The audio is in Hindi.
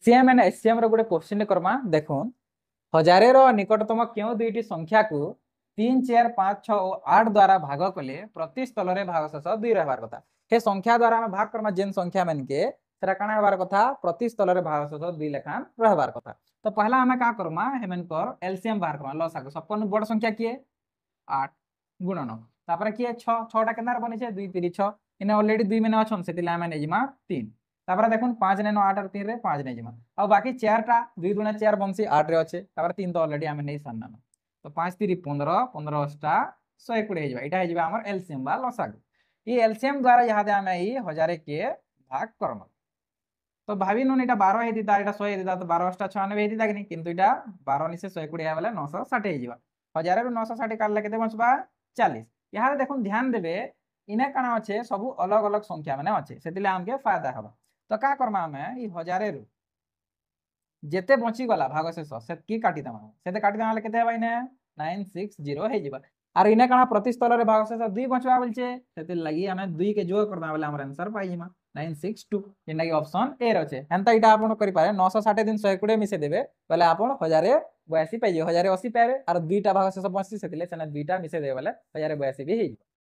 एलसीएम एंड एचसीएम रो गोटे क्वेश्चन करमा देखुन हजारे रो निकटतम क्यों दुईटी संख्या को 3 4 5 6 और 8 द्वारा भाग कले प्रति स्थल रे भागशेष 2 रहबार कथा हे संख्या द्वारा हम भाग करमा जेन संख्या मन के सेरा काना हेबार कथा प्रति स्थल रे भागशेष 2 लेखान रहबार कथा। तो पहला हमें का करमा हेमन कर एलसीएम बाहर करमा लसागु सबकन बड़ संख्या किए 8 गुणन तापर किए 6 6टा केनार बनी छे 2 3 6 इने ऑलरेडी 2 मेने अछन सेतिला हमें ने जिमा 3 तापर देखुन 5 ने 8 और 3 रे 5 ने जिमा और बाकी 4टा 2 गुणा 4 बंसी 8 रे अच्छे तापर 3 तो ऑलरेडी हमें नहीं सानना तो 5 3 15 15 अष्टा 120 हे जबा एटा हे जबा हमर एलसीएम बा लसागु ई एलसीएम द्वारा यहा दे हमें ई हजारे के भाग करम तो भावी नुन एटा 12 हे दिता एटा 100 हे दिता तो 12 अष्टा 96 हे दिता कि नहीं किंतु एटा 12 नि से 120 हे वाला 960 हे जबा हजार रु 960 काटला केते बचबा 40 यहाँ देखो ध्यान देवे इने काना अच्छे सब अलग अलग संख्या माने अच्छे सेतिले हमके फायदा हबा तो का करमा हमें ई हजारे रु जेते बची गला भागशेष से की काटी दमा सेते काटी दमा केते हेबा इने 960 हे जिबा आर इने काना प्रति स्थल रे भागशेष 2 बचवा बोलछे सेते लागि हमें 2 के जोड़ करना वाला हमर आंसर पाई जिमा 962 जेना कि ऑप्शन ए रचे हेंता इटा आपण करि पारे 960 दिन 120 मिसे देबे पहले आपण 1082 पाइजे 1080 पाइबे आर 2टा भागशेष बचसी सेतिले सेना 2टा मिसे देबे वाला 1082 भी हे